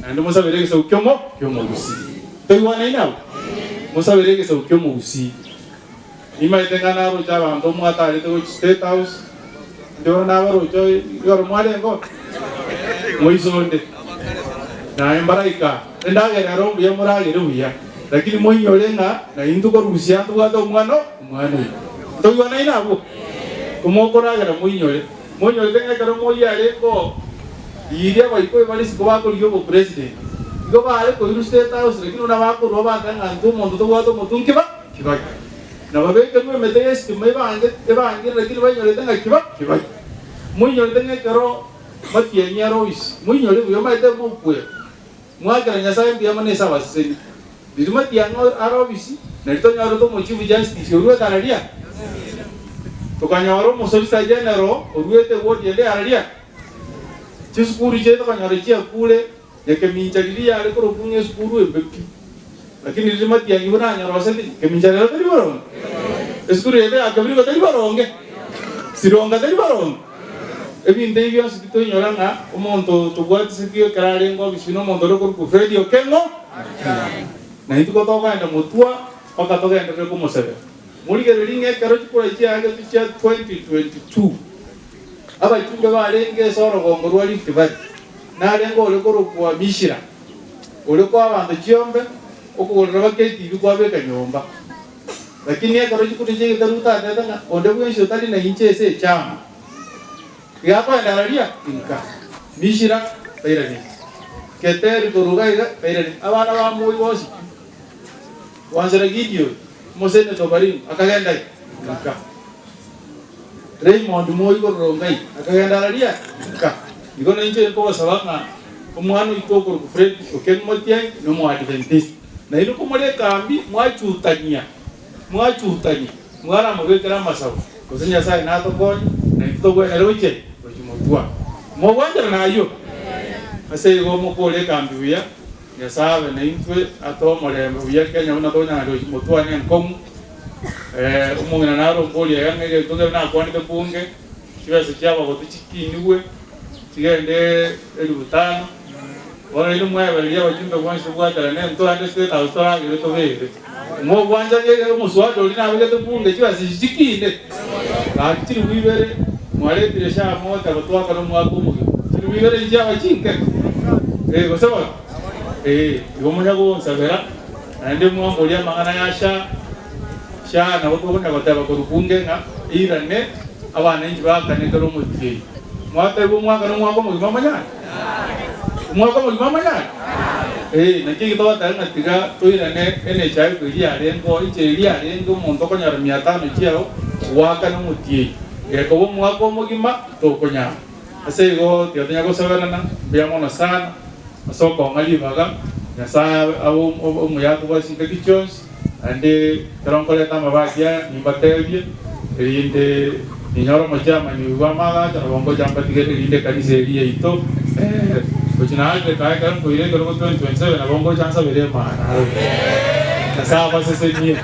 ande musabire gisukyomo kyomugusi toiwana inabo musabire gisukyomo usi imaitengana ro chabantu mwatari to State House ndio na baro cho yoro mwale ngo moizonde na embaraika ndagera ro buya muragire buya lakini moinyolenga na induko rusia tugato mwana toiwana inabo kumokoragera moinyole tenga karo moyale ko iria baiko bali sikoba ko liyo president go bale ko State House lakini una bako roba tanga ntumo tugato mutunkiba kiba na babeke mwe metesi tumebange lakini banyole tenga kiba moinyole tenga karo matie nyarois moinyole buyo maite mukwe mwagara nyasaye mbia manesa waseni bizumati yango arobisi narito nyaro to mochivu justice urwe tararia tukanyaro musolisa general urwete wodi yende araria chiskuru cheto kanyaro chia kule yake minjalilia ale ko bunye skuru embepi lakini bizumati yango na nyaro waseni keminjalelo tari baronge skuru yende akabiri ko tari baronge sironga tari baronge ebinde ibyo sikito nyoranga umuntu tugwati sikio karare ngo bisino mondoro ko kufredi okengo na itu ko toka mutua paka toka ende ko mosebe muri ke ringe karo chikura chia age chia 2022 aba chumbe bale nge soro gongoro ali tibari na lengo ole ko kwa mishira ole ko abantu chiombe okugorora baketi bikwa beka nyomba lakini karo chikura chia taruta tata onde bwenshi tali na inchese chama yapa ndararia inka mishira bairani keteri kurugaira bairani abana ba muyi bosi wanzara gidio mosene to barim akagenda inka Raymond muyi kurugai akagenda ndararia inka igona inche ko sabanga umwana itoko ku Fred oken motia no mo adventist na ilo ko mole kambi mwachutanya mwara mubekera masawo kusenya sai na to ko na itoko na roche mutua mo wandera nayo ase go mo kole kambi ya sabe na intwe ato mole ya Kenya una to na ro mutua ni kom umongena naro kole ya ngeke to na kwani ke bunge kiwa se chaba go tikini we tigende elutano wala ile mwa ya wajumbe kwanza bwata na mto ande State House tora ile to vele mo kwanza ye mo swado lina weke to bunge kiwa se tikine la tiri wibere mwale diresha mota batwa kana mwako mu tibibere njya bachinke go sawa ibomonya go sabera ande mwambo lya mangana yasha na wako na bataba ko rukunge na irane abana inji bakane karo muti mwate bo mwaka no mwako mu mamanya na kiki to ta na tiga to irane ene chai ko ya rengo inje ya rengo mondo ko nyara 500 chiao waka no muti ko mwako mugima to konya ase go tionya go saberana biamono sana asoko ngali baga ya sa au muyako basi kichons ande tronkole tama bagia ni batebie rinde ninyoro mojama ni wamaga bongo jamba tigere rinde kanise eria ito kuchina ake kai kan ko ile ko 2027 na bongo chansa bere ma na sa basi se ni